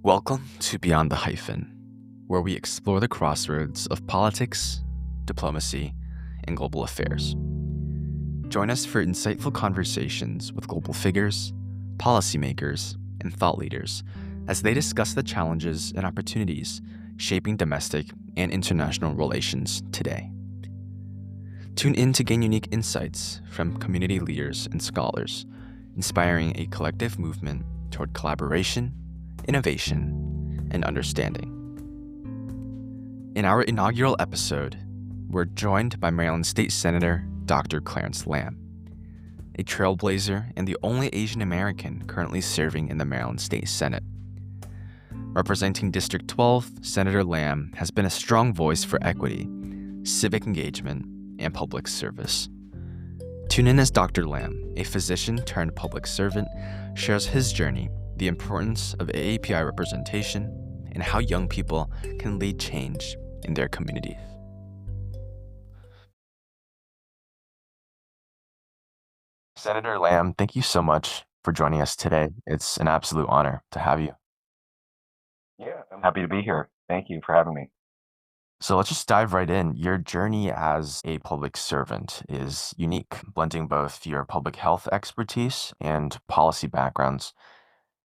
Welcome to Beyond the Hyphen, where we explore the crossroads of politics, diplomacy, and global affairs. Join us for insightful conversations with global figures, policymakers, and thought leaders as they discuss the challenges and opportunities shaping domestic and international relations today. Tune in to gain unique insights from community leaders and scholars, inspiring a collective movement toward collaboration, innovation, and understanding. In our inaugural episode, we're joined by Maryland State Senator Dr. Clarence Lam, a trailblazer and the only Asian American currently serving in the Maryland State Senate. Representing District 12, Senator Lam has been a strong voice for equity, civic engagement, and public service. Tune in as Dr. Lam, a physician turned public servant, shares his journey, the importance of AAPI representation, and how young people can lead change in their communities. Senator Lam, thank you so much for joining us today. It's an absolute honor to have you. Yeah, I'm happy to be here. Thank you for having me. So let's just dive right in. Your journey as a public servant is unique, blending both your public health expertise and policy backgrounds.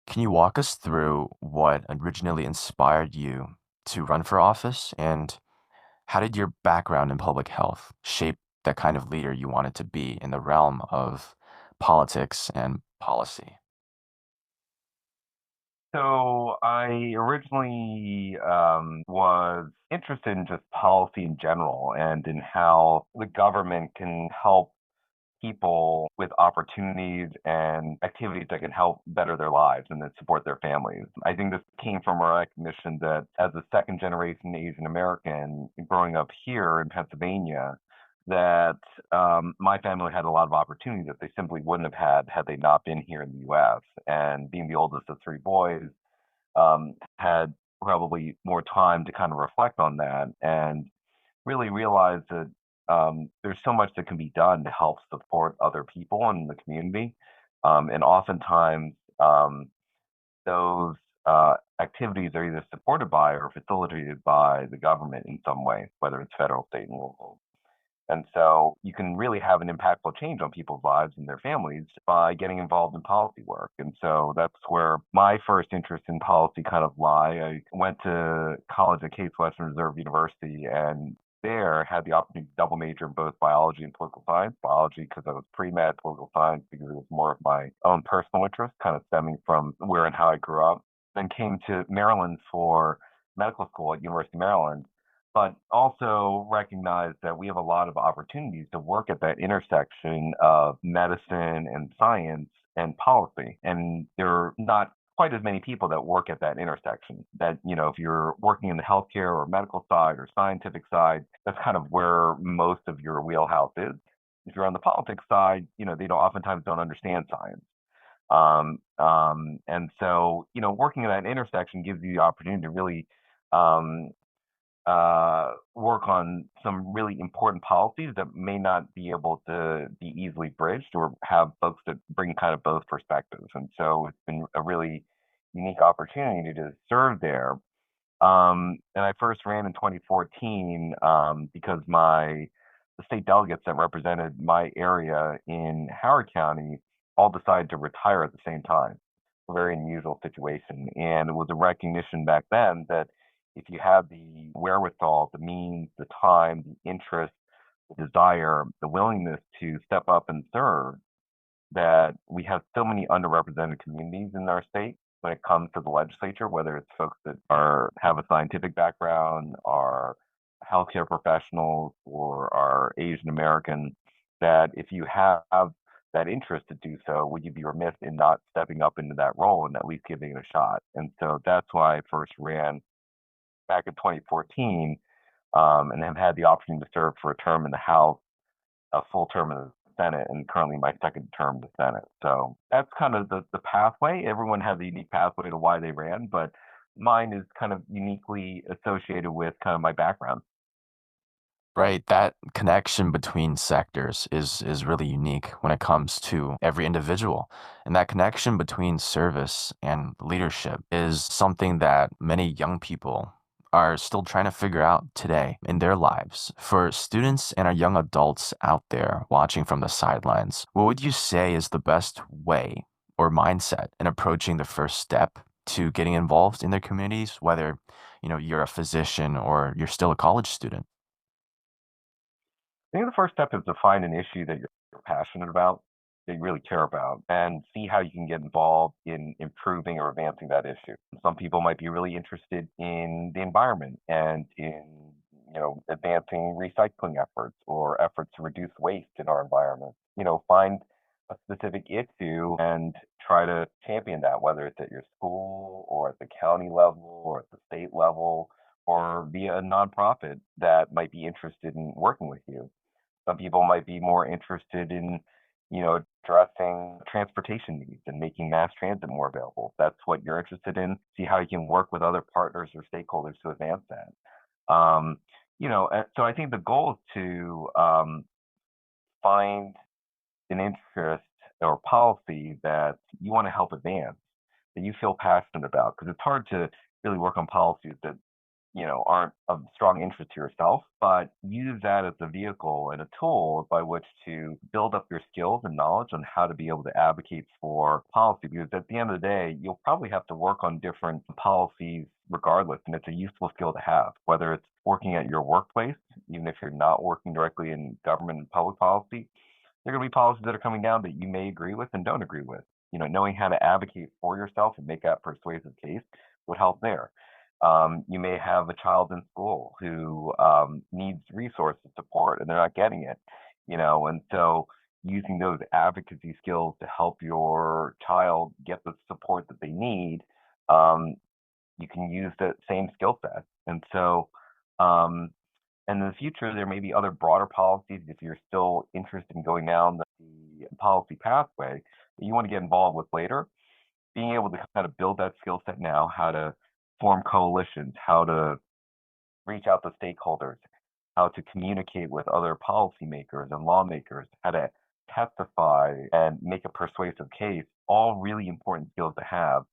Can you walk us through what originally inspired you to run for office, and how did your background in public health shape the kind of leader you wanted to be in the realm of politics and policy? So I originally was interested in just policy in general and in how the government can help people with opportunities and activities that can help better their lives and that support their families. I think this came from a recognition that as a second generation Asian American growing up here in Pennsylvania, that my family had a lot of opportunities that they simply wouldn't have had they not been here in the US. And being the oldest of three boys, had probably more time to kind of reflect on that and really realize that there's so much that can be done to help support other people in the community. And oftentimes, those activities are either supported by or facilitated by the government in some way, whether it's federal, state, and local. And so you can really have an impactful change on people's lives and their families by getting involved in policy work. And so that's where my first interest in policy kind of lie. I went to college at Case Western Reserve University and there had the opportunity to double major in both biology and political science. Biology because I was pre-med, political science because it was more of my own personal interest, kind of stemming from where and how I grew up. Then came to Maryland for medical school at University of Maryland, but also recognize that we have a lot of opportunities to work at that intersection of medicine and science and policy. And there are not quite as many people that work at that intersection. That, if you're working in the healthcare or medical side or scientific side, that's kind of where most of your wheelhouse is. If you're on the politics side, they oftentimes don't understand science. And so, working in that intersection gives you the opportunity to really um, work on some really important policies that may not be able to be easily bridged or have folks that bring kind of both perspectives. And so it's been a really unique opportunity to serve there. And I first ran in 2014 because the state delegates that represented my area in Howard County all decided to retire at the same time. A very unusual situation. And it was a recognition back then that if you have the wherewithal, the means, the time, the interest, the desire, the willingness to step up and serve, that we have so many underrepresented communities in our state when it comes to the legislature, whether it's folks that have a scientific background, are healthcare professionals, or are Asian American, that if you have that interest to do so, would you be remiss in not stepping up into that role and at least giving it a shot? And so that's why I first ran back in 2014, and have had the opportunity to serve for a term in the House, a full term in the Senate, and currently my second term in the Senate. So that's kind of the pathway. Everyone has a unique pathway to why they ran, but mine is kind of uniquely associated with kind of my background. Right, that connection between sectors is really unique when it comes to every individual. And that connection between service and leadership is something that many young people are still trying to figure out today in their lives. For students and our young adults out there watching from the sidelines, what would you say is the best way or mindset in approaching the first step to getting involved in their communities, whether, you're a physician or you're still a college student? I think the first step is to find an issue that you're passionate about, that you really care about, and see how you can get involved in improving or advancing that issue. Some people might be really interested in the environment and in advancing recycling efforts or efforts to reduce waste in our environment. Find a specific issue and try to champion that, whether it's at your school or at the county level or at the state level or via a nonprofit that might be interested in working with you. Some people might be more interested in, addressing transportation needs and making mass transit more available. If that's what you're interested in. See how you can work with other partners or stakeholders to advance that. And so I think the goal is to find an interest or policy that you want to help advance, that you feel passionate about, because it's hard to really work on policies that aren't of strong interest to yourself, but use that as a vehicle and a tool by which to build up your skills and knowledge on how to be able to advocate for policy. Because at the end of the day, you'll probably have to work on different policies regardless, and it's a useful skill to have, whether it's working at your workplace, even if you're not working directly in government and public policy. There are going to be policies that are coming down that you may agree with and don't agree with. Knowing how to advocate for yourself and make that persuasive case would help there. You may have a child in school who needs resources support and they're not getting it, and so using those advocacy skills to help your child get the support that they need, um, you can use that same skill set. And so, um, and in the future, there may be other broader policies if you're still interested in going down the policy pathway that you want to get involved with later. Being able to kind of build that skill set now, how to form coalitions, how to reach out to stakeholders, how to communicate with other policymakers and lawmakers, how to testify and make a persuasive case, all really important skills to have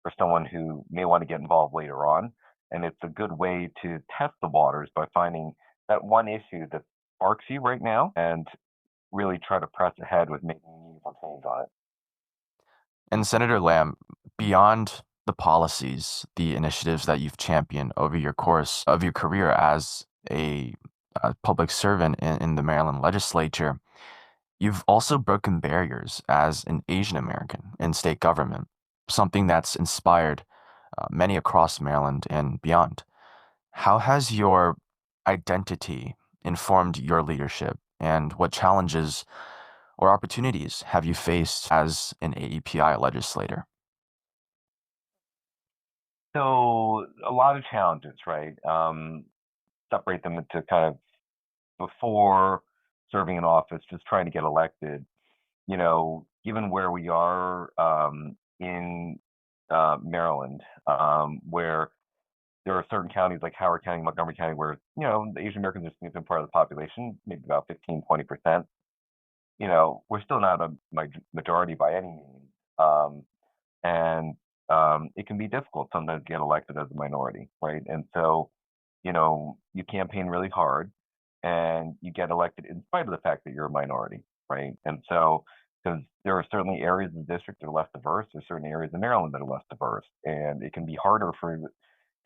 for someone who may want to get involved later on. And it's a good way to test the waters by finding that one issue that sparks you right now and really try to press ahead with making meaningful change on it. And Senator Lamb, beyond the policies, the initiatives that you've championed over your course of your career as a public servant in the Maryland legislature, you've also broken barriers as an Asian American in state government, something that's inspired many across Maryland and beyond. How has your identity informed your leadership, and what challenges or opportunities have you faced as an AEPI legislator? So a lot of challenges, right? Separate them into kind of before serving in office, just trying to get elected. Given where we are in Maryland, where there are certain counties like Howard County, Montgomery County, where the Asian Americans are a significant part of the population, maybe about 15, 20%. We're still not a majority by any means, and it can be difficult sometimes to get elected as a minority, right? And so you campaign really hard and you get elected in spite of the fact that you're a minority, right? And so, because there are certainly areas of the district that are less diverse, there's certain areas in Maryland that are less diverse, and it can be harder for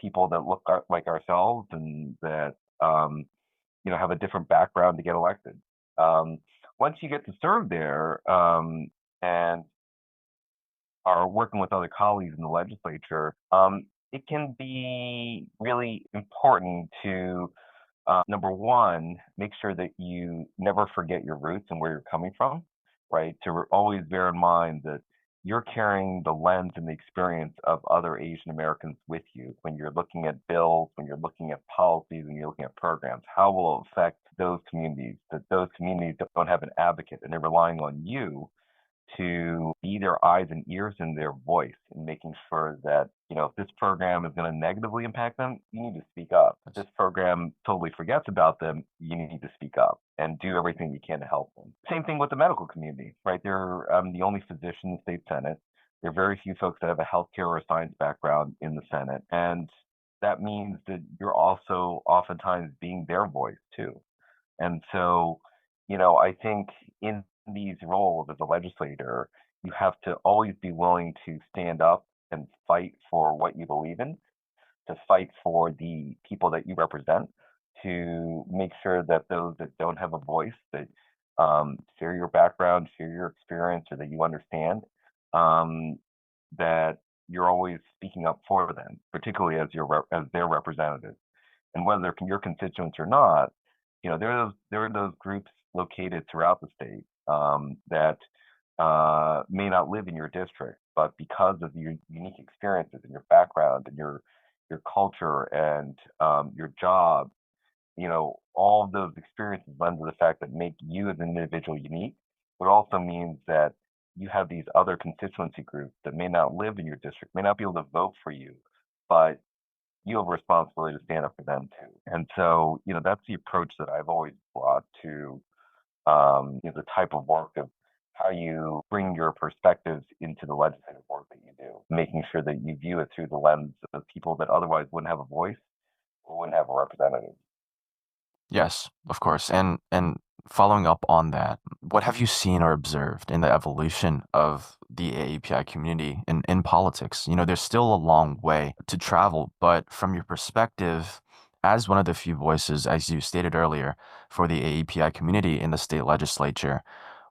people that look like ourselves and that have a different background to get elected. Um, Once you get to serve there and are working with other colleagues in the legislature, it can be really important to number one, make sure that you never forget your roots and where you're coming from, right? To always bear in mind that you're carrying the lens and the experience of other Asian Americans with you when you're looking at bills, when you're looking at policies, when you're looking at programs. How will it affect those communities? That those communities don't have an advocate and they're relying on you to be their eyes and ears and their voice in making sure that, if this program is going to negatively impact them, you need to speak up. If this program totally forgets about them, you need to speak up and do everything you can to help them. Same thing with the medical community, right? They're the only physician in the state Senate. There are very few folks that have a healthcare or a science background in the Senate. And that means that you're also oftentimes being their voice too. And so, I think in these roles as a legislator, you have to always be willing to stand up and fight for what you believe in, to fight for the people that you represent, to make sure that those that don't have a voice, that share your background, share your experience, or that you understand, um, that you're always speaking up for them, particularly as their representative. And whether they're your constituents or not, there are those groups located throughout the state that may not live in your district, but because of your unique experiences and your background and your culture and your job, all of those experiences lend to the fact that make you as an individual unique, but also means that you have these other constituency groups that may not live in your district, may not be able to vote for you, but you have a responsibility to stand up for them too. And so, that's the approach that I've always brought to the type of work of how you bring your perspectives into the legislative work that you do, making sure that you view it through the lens of people that otherwise wouldn't have a voice or wouldn't have a representative. Yes, of course. And following up on that, what have you seen or observed in the evolution of the AAPI community in politics? There's still a long way to travel, but from your perspective, as one of the few voices, as you stated earlier, for the AAPI community in the state legislature,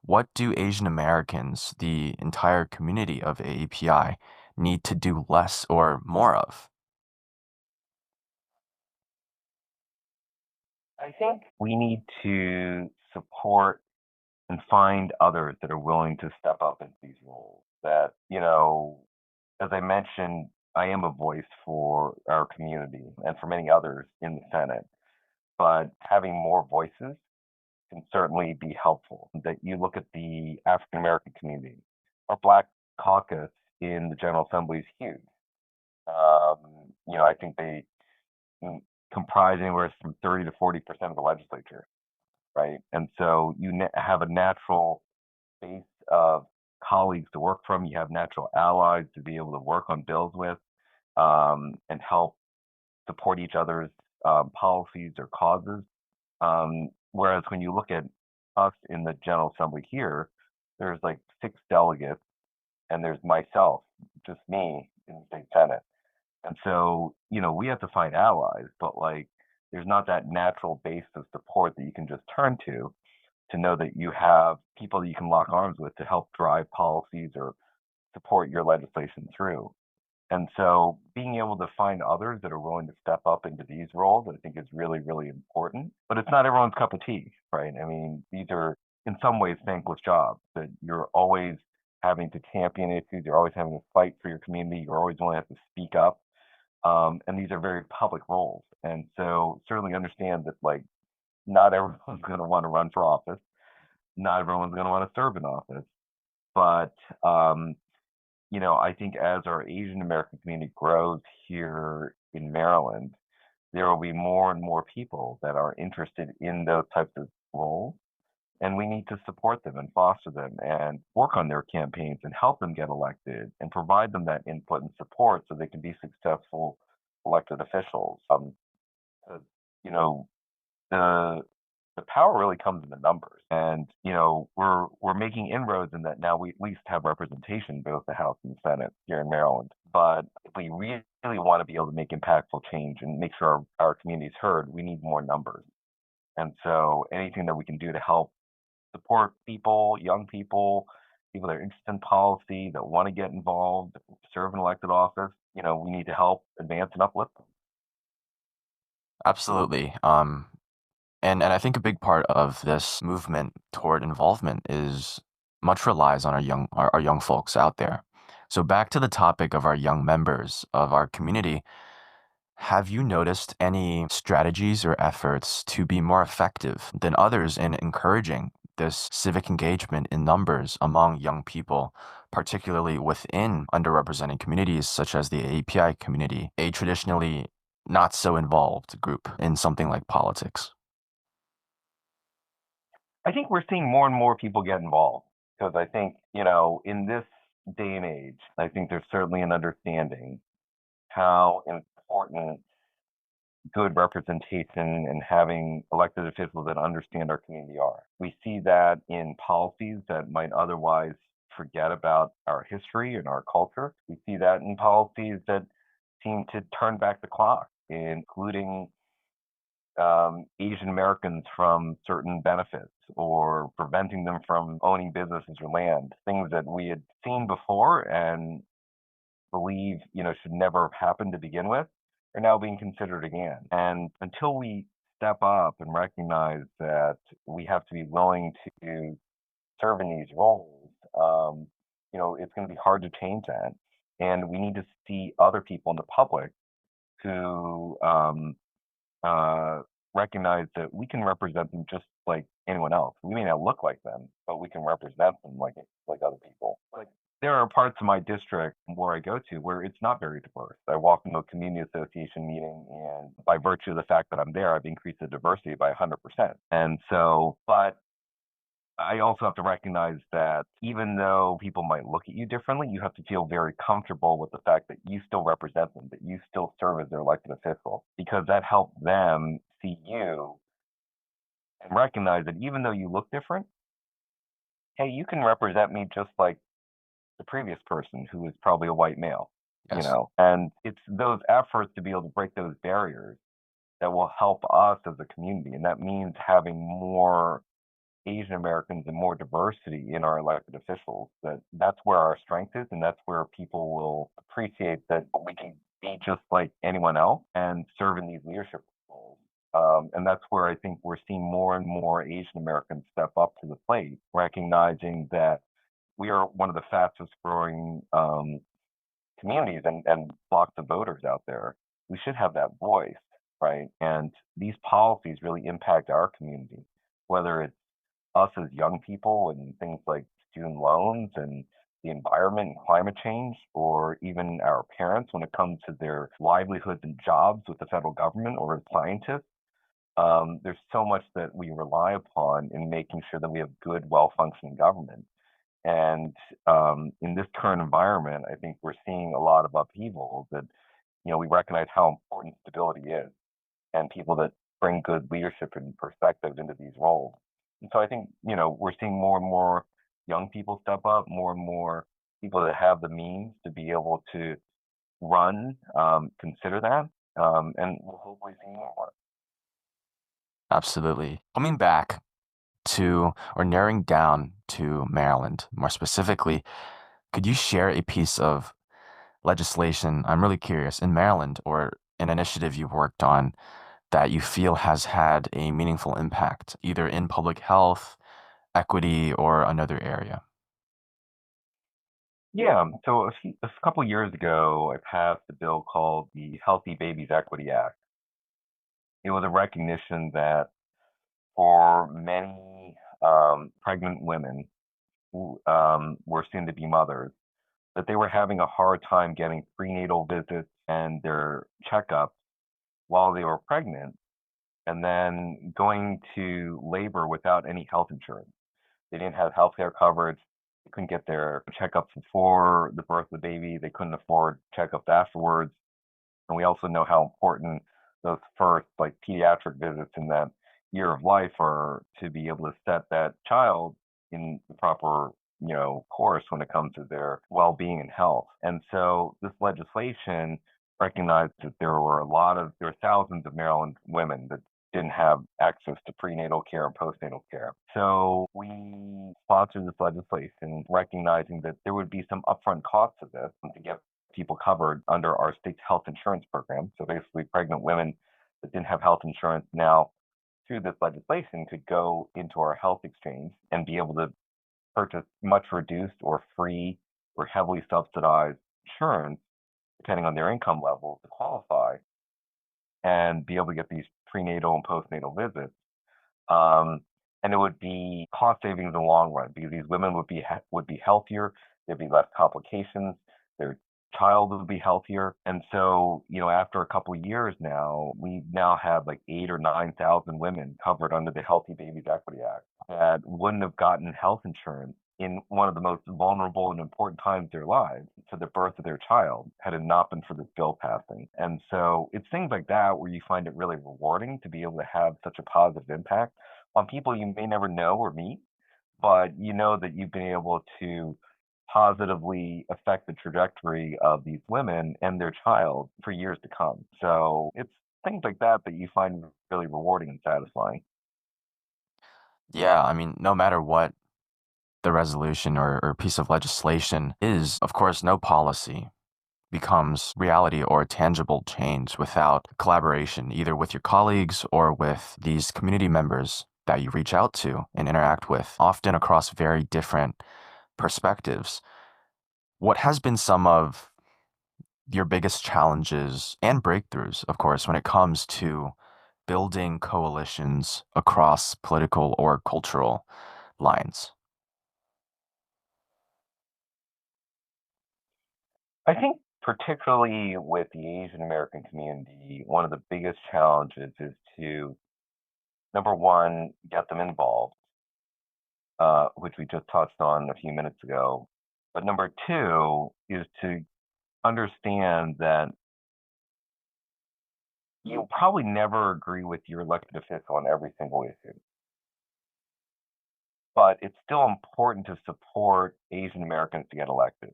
what do Asian Americans, the entire community of AAPI, need to do less or more of? I think we need to support and find others that are willing to step up into these roles. That, as I mentioned, I am a voice for our community and for many others in the Senate, but having more voices can certainly be helpful. That you look at the African American community, our Black caucus in the General Assembly is huge. I think they comprise anywhere from 30 to 40% of the legislature, right? And so you have a natural base of colleagues to work from. You have natural allies to be able to work on bills with and help support each other's policies or causes. Whereas when you look at us in the General Assembly here, there's like 6 delegates, and there's myself, just me in the state Senate. And so, we have to find allies, but like there's not that natural base of support that you can just turn to know that you have people that you can lock arms with to help drive policies or support your legislation through. And so being able to find others that are willing to step up into these roles, I think is really, really important. But it's not everyone's cup of tea, right? I mean, these are in some ways thankless jobs that you're always having to champion issues, you're always having to fight for your community, you're always going to have to speak up. And these are very public roles. And so certainly understand that like not everyone's going to want to run for office. Not everyone's going to want to serve in office. But I think as our Asian American community grows here in Maryland, there will be more and more people that are interested in those types of roles. And we need to support them and foster them and work on their campaigns and help them get elected and provide them that input and support so they can be successful elected officials. 'Cause, you know, the the power really comes in the numbers, and we're making inroads in that now. We at least have representation both the House and the Senate here in Maryland. But if we really want to be able to make impactful change and make sure our community is heard, we need more numbers. And so anything that we can do to help support people, young people that are interested in policy, that want to get involved, serve in elected office, we need to help advance and uplift them. Absolutely. And I think a big part of this movement toward involvement is much relies on our young folks out there. So back to the topic of our young members of our community, have you noticed any strategies or efforts to be more effective than others in encouraging this civic engagement in numbers among young people, particularly within underrepresented communities such as the API community, a traditionally not so involved group in something like politics? I think we're seeing more and more people get involved because I think, in this day and age, I think there's certainly an understanding how important good representation and having elected officials that understand our community are. We see that in policies that might otherwise forget about our history and our culture. We see that in policies that seem to turn back the clock, including Asian Americans from certain benefits or preventing them from owning businesses or land, things that we had seen before and believe, should never have happened to begin with, are now being considered again. And until we step up and recognize that we have to be willing to serve in these roles, it's going to be hard to change that. And we need to see other people in the public who uh, recognize that we can represent them just like anyone else. We may not look like them, but we can represent them like other people. Like there are parts of my district where I go to where it's not very diverse. I walk into a community association meeting, and by virtue of the fact that I'm there, I've increased the diversity by 100%. And so, but I also have to recognize that even though people might look at you differently, you have to feel very comfortable with the fact that you still represent them, that you still serve as their elected official, because that helps them see you and recognize that even though you look different, hey, you can represent me just like the previous person who was probably a white male, Yes. And it's those efforts to be able to break those barriers that will help us as a community. And that means having more Asian Americans and more diversity in our elected officials. That's where our strength is, and that's where people will appreciate that we can be just like anyone else and serve in these leadership roles. And that's where I think we're seeing more and more Asian Americans step up to the plate, recognizing that we are one of the fastest growing communities and blocks of voters out there. We should have that voice, right? And these policies really impact our community, whether it's us as young people and things like student loans and the environment and climate change, or even our parents when it comes to their livelihoods and jobs with the federal government or as scientists. There's so much that we rely upon in making sure that we have good, well functioning government. And in this current environment, I think we're seeing a lot of upheaval that, we recognize how important stability is and people that bring good leadership and perspective into these roles. And so I think, we're seeing more and more young people step up, more and more people that have the means to be able to run, consider that, and we'll hopefully see more. Absolutely. Coming back to, or narrowing down to Maryland, more specifically, could you share a piece of legislation, I'm really curious, in Maryland or an initiative you've worked on that you feel has had a meaningful impact, either in public health, equity, or another area? Yeah, so a couple of years ago, I passed a bill called the Healthy Babies Equity Act. It was a recognition that for many pregnant women who were soon to be mothers, that they were having a hard time getting prenatal visits and their checkups while they were pregnant, and then going to labor without any health insurance. They didn't have health care coverage. They couldn't get their checkups before the birth of the baby. They couldn't afford checkups afterwards. And we also know how important those first, like pediatric visits in that year of life are to be able to set that child in the proper, course when it comes to their well-being and health. And so this legislation recognized that there were thousands of Maryland women that didn't have access to prenatal care and postnatal care. So we sponsored this legislation, recognizing that there would be some upfront costs of this to get people covered under our state's health insurance program. So basically, pregnant women that didn't have health insurance now, through this legislation, could go into our health exchange and be able to purchase much reduced or free or heavily subsidized insurance, depending on their income level, to qualify and be able to get these prenatal and postnatal visits. Um, and it would be cost savings in the long run because these women would be healthier, there'd be less complications, their child would be healthier. And so, after a couple of years now, we now have like 8 or 9 thousand women covered under the Healthy Babies Equity Act that wouldn't have gotten health insurance in one of the most vulnerable and important times of their lives to the birth of their child had it not been for this bill passing. And so it's things like that where you find it really rewarding to be able to have such a positive impact on people you may never know or meet, but you know that you've been able to positively affect the trajectory of these women and their child for years to come. So it's things like that that you find really rewarding and satisfying. Yeah, I mean, no matter what the resolution or piece of legislation is, of course, no policy becomes reality or tangible change without collaboration, either with your colleagues or with these community members that you reach out to and interact with, often across very different perspectives. What has been some of your biggest challenges and breakthroughs, of course, when it comes to building coalitions across political or cultural lines? I think particularly with the Asian American community, one of the biggest challenges is to, number one, get them involved, which we just touched on a few minutes ago. But number two is to understand that you'll probably never agree with your elected official on every single issue. But it's still important to support Asian Americans to get elected.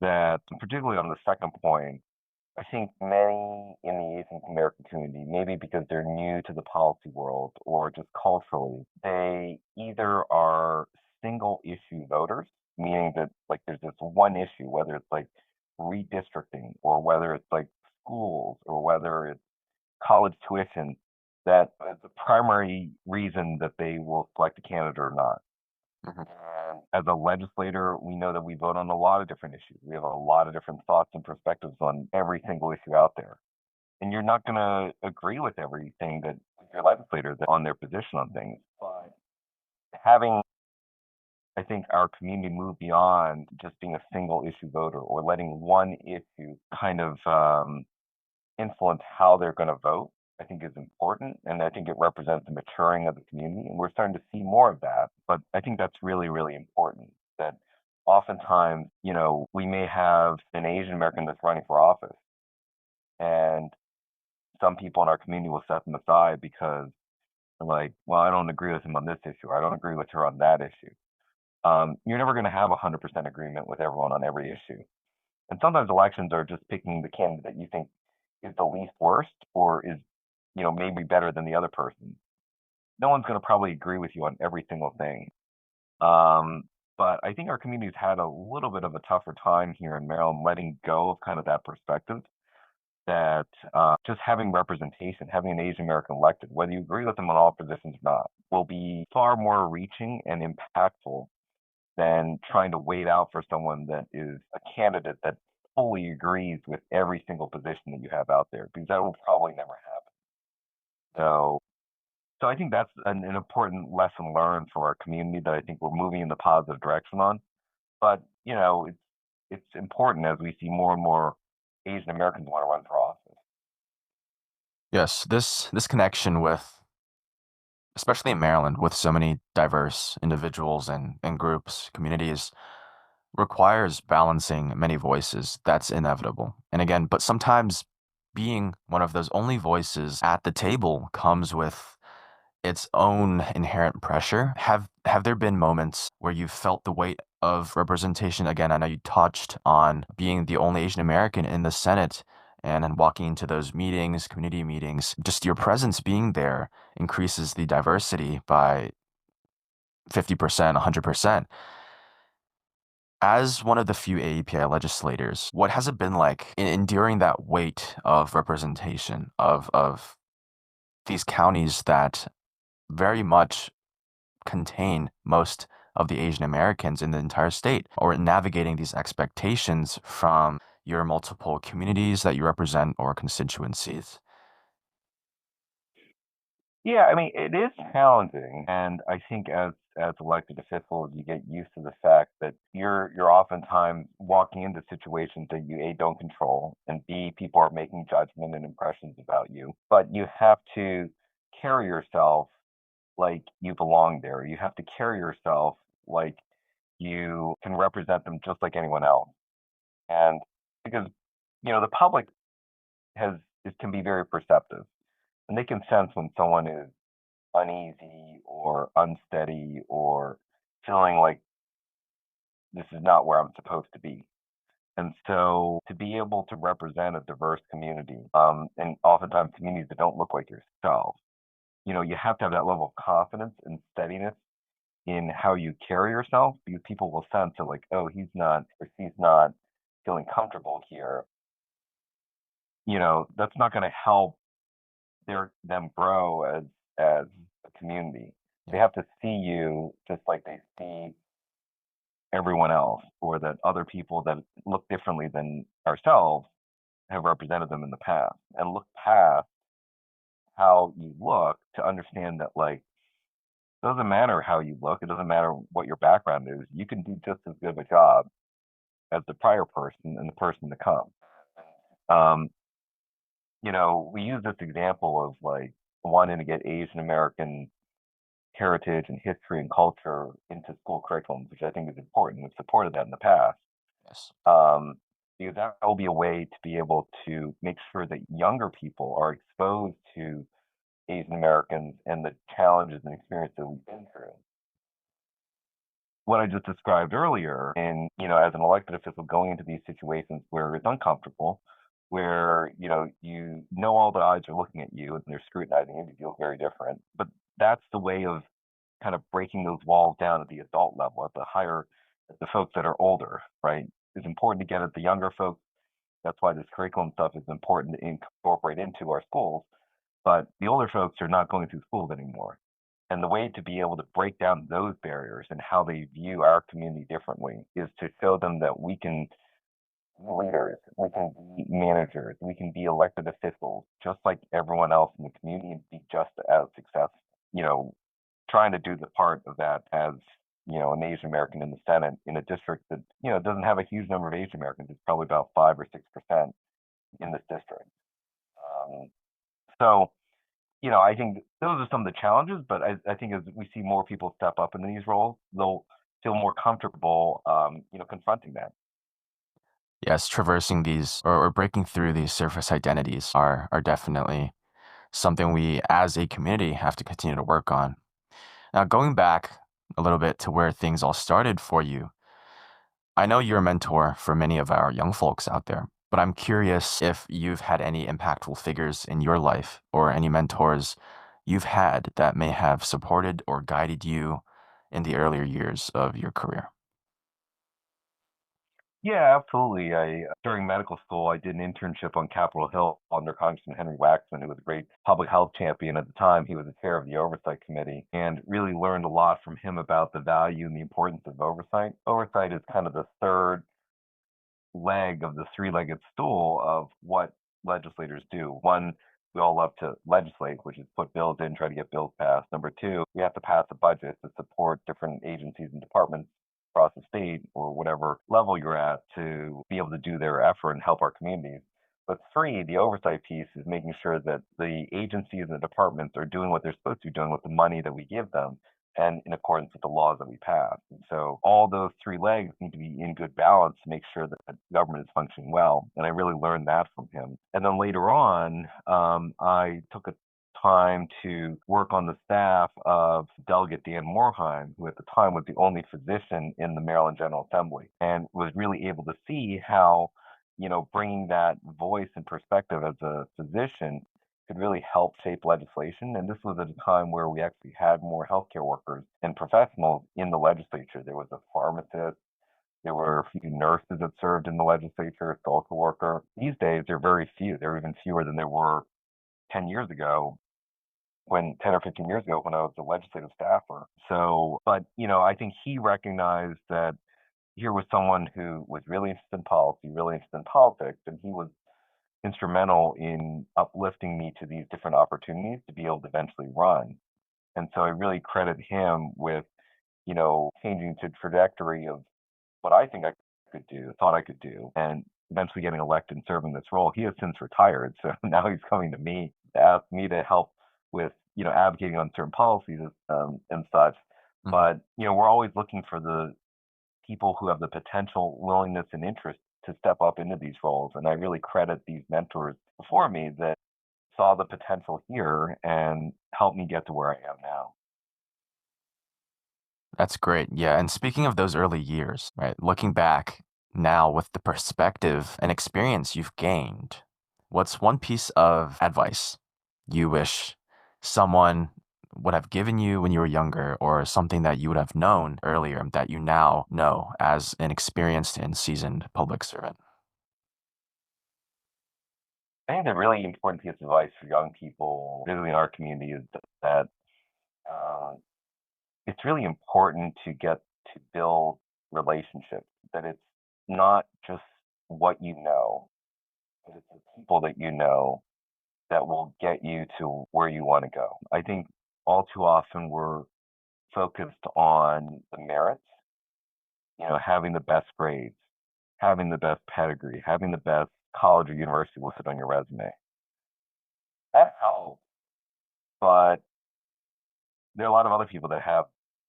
That, particularly on the second point, I think many in the Asian American community, maybe because they're new to the policy world or just culturally, they either are single issue voters, meaning that like there's this one issue, whether it's like redistricting or whether it's like schools or whether it's college tuition, that is the primary reason that they will select a candidate or not. Mhm. And as a legislator, we know that we vote on a lot of different issues. We have a lot of different thoughts and perspectives on every single issue out there. And you're not going to agree with everything that your legislator that on their position on things. But having, I think, our community move beyond just being a single issue voter or letting one issue kind of influence how they're going to vote, I think is important. And I think it represents the maturing of the community. And we're starting to see more of that. But I think that's really, really important that oftentimes, we may have an Asian American that's running for office. And some people in our community will set them aside because they're like, well, I don't agree with him on this issue. Or I don't agree with her on that issue. You're never going to have 100% agreement with everyone on every issue. And sometimes elections are just picking the candidate that you think is the least worst or is, maybe better than the other person. No one's going to probably agree with you on every single thing. But I think our community's had a little bit of a tougher time here in Maryland letting go of kind of that perspective that just having representation, having an Asian American elected, whether you agree with them on all positions or not, will be far more reaching and impactful than trying to wait out for someone that is a candidate that fully agrees with every single position that you have out there, because that will probably never happen. So I think that's an important lesson learned for our community that I think we're moving in the positive direction on. But it's important as we see more and more Asian Americans want to run for office. Yes, this connection with, especially in Maryland, with so many diverse individuals and groups, communities, requires balancing many voices. That's inevitable. And again, but sometimes being one of those only voices at the table comes with its own inherent pressure. Have there been moments where you felt the weight of representation? Again, I know you touched on being the only Asian American in the Senate and then walking into those meetings, community meetings. Just your presence being there increases the diversity by 50%, 100%. As one of the few AEPI legislators, what has it been like in enduring that weight of representation of these counties that very much contain most of the Asian Americans in the entire state, or navigating these expectations from your multiple communities that you represent or constituencies? Yeah, I mean, it is challenging, and I think as elected officials, you get used to the fact that you're oftentimes walking into situations that you A, don't control, and B, people are making judgment and impressions about you. But you have to carry yourself like you belong there. You have to carry yourself like you can represent them just like anyone else. And because, the public has is can be very perceptive, and they can sense when someone is uneasy or unsteady or feeling like this is not where I'm supposed to be. And so to be able to represent a diverse community, and oftentimes communities that don't look like yourself, you have to have that level of confidence and steadiness in how you carry yourself, because people will sense that, like, oh, he's not or she's not feeling comfortable here. That's not going to help them grow as a community. They Yeah. have to see you just like they see everyone else, or that other people that look differently than ourselves have represented them in the past, and look past how you look to understand that, like, it doesn't matter how you look, it doesn't matter what your background is, you can do just as good of a job as the prior person and the person to come. Um, we use this example of, like, wanting to get Asian American heritage and history and culture into school curriculums, which I think is important. We've supported that in the past. Yes. Um, because that will be a way to be able to make sure that younger people are exposed to Asian Americans and the challenges and experiences that we've been through. What I just described earlier, and as an elected official going into these situations where it's uncomfortable, where you know all the eyes are looking at you and they're scrutinizing you, you feel very different. But that's the way of kind of breaking those walls down at the adult level, at the folks that are older, right? It's important to get at the younger folks. That's why this curriculum stuff is important to incorporate into our schools. But the older folks are not going through schools anymore. And the way to be able to break down those barriers and how they view our community differently is to show them that we can be leaders, we can be managers, we can be elected officials, just like everyone else in the community, and be just as successful. You know, Trying to do the part of that as an Asian American in the Senate in a district that doesn't have a huge number of Asian Americans. It's probably about 5 or 6% in this district. Um, so I think those are some of the challenges, but I think as we see more people step up in these roles, they'll feel more comfortable, confronting that. Yes, traversing these or breaking through these surface identities are definitely something we as a community have to continue to work on. Now, going back a little bit to where things all started for you, I know you're a mentor for many of our young folks out there, but I'm curious if you've had any impactful figures in your life or any mentors you've had that may have supported or guided you in the earlier years of your career. Yeah, absolutely. I During medical school, I did an internship on Capitol Hill under Congressman Henry Waxman, who was a great public health champion at the time. He was the chair of the oversight committee, and really learned a lot from him about the value and the importance of oversight. Oversight is kind of the third leg of the three-legged stool of what legislators do. One, we all love to legislate, which is put bills in, try to get bills passed. Number two, we have to pass a budget to support different agencies and departments across the state or whatever level you're at to be able to do their effort and help our communities. But three, the oversight piece is making sure that the agencies and the departments are doing what they're supposed to be doing with the money that we give them and in accordance with the laws that we pass. And so all those three legs need to be in good balance to make sure that government is functioning well. And I really learned that from him. And then later on, I took a time to work on the staff of Delegate Dan Morheim, who at the time was the only physician in the Maryland General Assembly, and was really able to see how, bringing that voice and perspective as a physician could really help shape legislation. And this was at a time where we actually had more healthcare workers and professionals in the legislature. There was a pharmacist, there were a few nurses that served in the legislature, a social worker. These days, there are very few. There are even fewer than there were 10 years ago, 10 or 15 years ago when I was a legislative staffer. So, but, I think he recognized that here was someone who was really interested in policy, really interested in politics, and he was instrumental in uplifting me to these different opportunities to be able to eventually run. And so I really credit him with, changing the trajectory of what I think I could do, thought I could do, and eventually getting elected and serving this role. He has since retired, so now he's coming to me to ask me to help with, advocating on certain policies and such. Mhm. But we're always looking for the people who have the potential, willingness, and interest to step up into these roles. And I really credit these mentors before me that saw the potential here and helped me get to where I am now. That's great. Yeah. And speaking of those early years, right, looking back now with the perspective and experience you've gained, what's one piece of advice you wish someone would have given you when you were younger, or something that you would have known earlier that you now know as an experienced and seasoned public servant? I think the really important piece of advice for young people, particularly in our community, is that uh, it's really important to get to build relationships, that it's not just what you know, but it's the people that you know that will get you to where you want to go. I think all too often we're focused on the merits, having the best grades, having the best pedigree, having the best college or university listed on your resume. That helps, but there are a lot of other people that have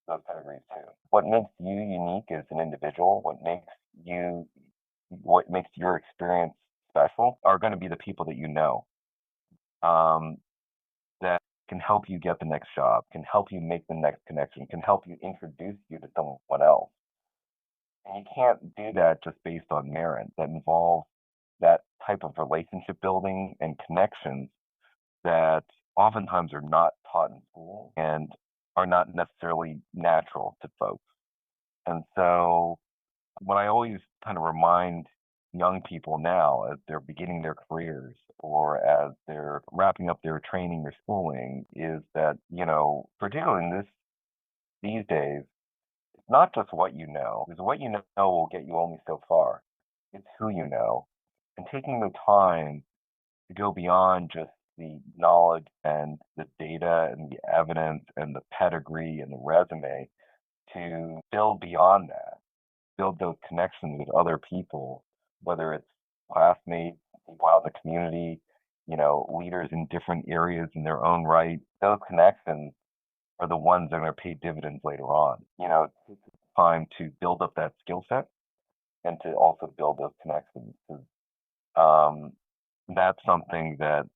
those pedigrees too. What makes you unique as an individual, what makes your experience special, are going to be the people that you know, um, that can help you get the next job, can help you make the next connection, can help you introduce you to someone else. And you can't do that just based on merit. That involves that type of relationship building and connections that oftentimes are not taught in school and are not necessarily natural to folks. And so, what I always kind of remind young people now as they're beginning their careers or as they're wrapping up their training or schooling is that, particularly in these days, it's not just what you know, because what you know will get you only so far. It's who you know. And taking the time to go beyond just the knowledge and the data and the evidence and the pedigree and the resume to build beyond that, build those connections with other people, whether it's classmates, people out in the community, leaders in different areas in their own right. Those connections are the ones that are going to pay dividends later on. It takes time to build up that skill set and to also build those connections. 'Cause, that's something that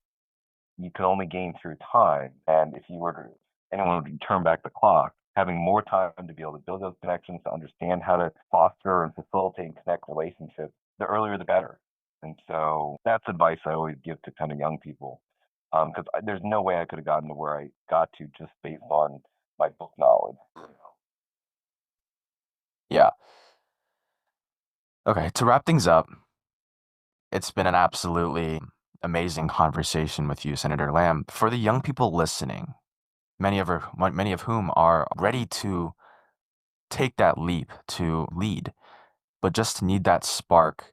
you can only gain through time. And if anyone would turn back the clock, having more time to be able to build those connections, to understand how to foster and facilitate and connect relationships, the earlier the better. And so that's advice I always give to kind of young people, because there's no way I could have gotten to where I got to just based on my book knowledge. Yeah. Okay. To wrap things up, it's been an absolutely amazing conversation with you, Senator Lamb. For the young people listening, many of whom are ready to take that leap to lead, but just need that spark.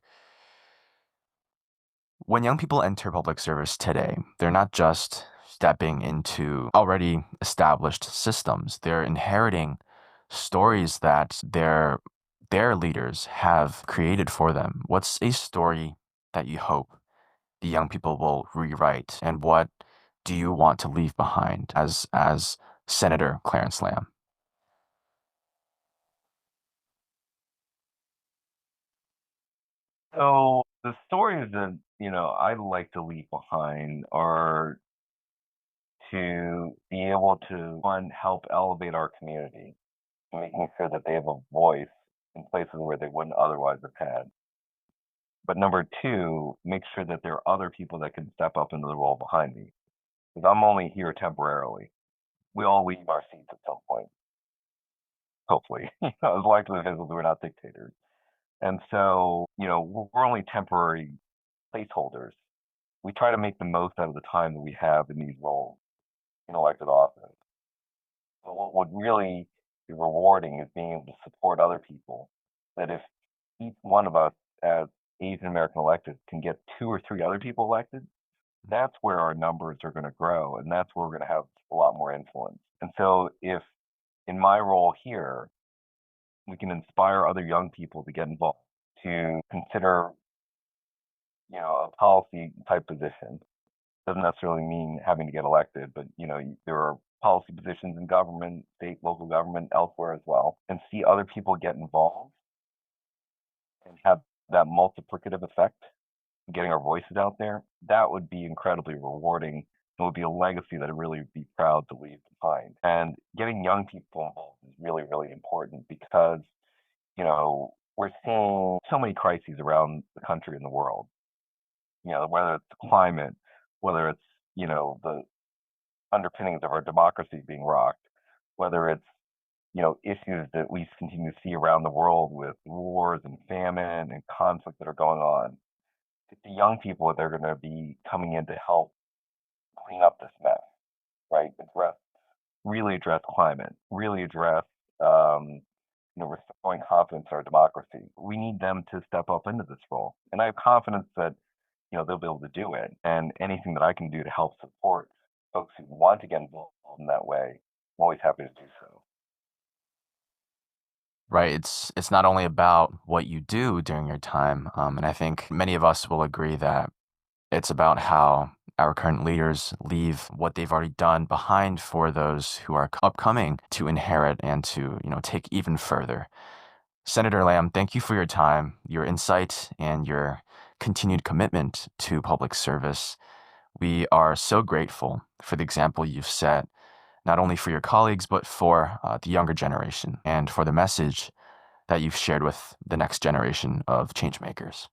When young people enter public service today, they're not just stepping into already established systems. They're inheriting stories that their leaders have created for them. What's a story that you hope the young people will rewrite, and what do you want to leave behind as Senator Clarence Lam? So the stories that I like to leave behind are to be able to one help elevate our community, making sure that they have a voice in places where they wouldn't otherwise have had. But number two, make sure that there are other people that can step up into the role behind me. Because I'm only here temporarily. We all leave our seats at some point, hopefully. As likely as we're not dictators. And so, we're only temporary placeholders. We try to make the most out of the time that we have in these roles in elected office. But what would really be rewarding is being able to support other people. That if each one of us, as Asian American elected can get 2 or 3 other people elected, that's where our numbers are going to grow, and that's where we're going to have a lot more influence. And so if in my role here, we can inspire other young people to get involved, to consider, a policy type position. Doesn't necessarily mean having to get elected, but there are policy positions in government, state, local government, elsewhere as well, and see other people get involved and have that multiplicative effect, getting our voices out there. That would be incredibly rewarding. It would be a legacy that I'd really be proud to leave behind. And getting young people involved is really, really important because, we're seeing so many crises around the country and the world. Whether it's climate, whether it's, the underpinnings of our democracy being rocked, whether it's, issues that we continue to see around the world with wars and famine and conflict that are going on. It's the young people that are going to be coming in to help clean up this mess, right? Really address climate, really address, restoring confidence in our democracy. We need them to step up into this role. And I have confidence that, they'll be able to do it. And anything that I can do to help support folks who want to get involved in that way, I'm always happy to do so. Right. It's not only about what you do during your time, and I think many of us will agree that it's about how our current leaders leave what they've already done behind for those who are upcoming to inherit and to, take even further. Senator Lam, thank you for your time, your insight, and your continued commitment to public service. We are so grateful for the example you've set, not only for your colleagues, but for the younger generation and for the message that you've shared with the next generation of changemakers.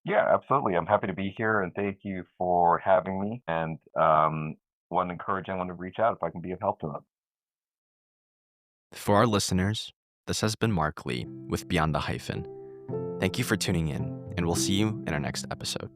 Yeah, absolutely. I'm happy to be here, and thank you for having me. And want to encourage anyone to reach out if I can be of help to them. For our listeners, this has been Mark Lee with Beyond the Hyphen. Thank you for tuning in, and we'll see you in our next episode.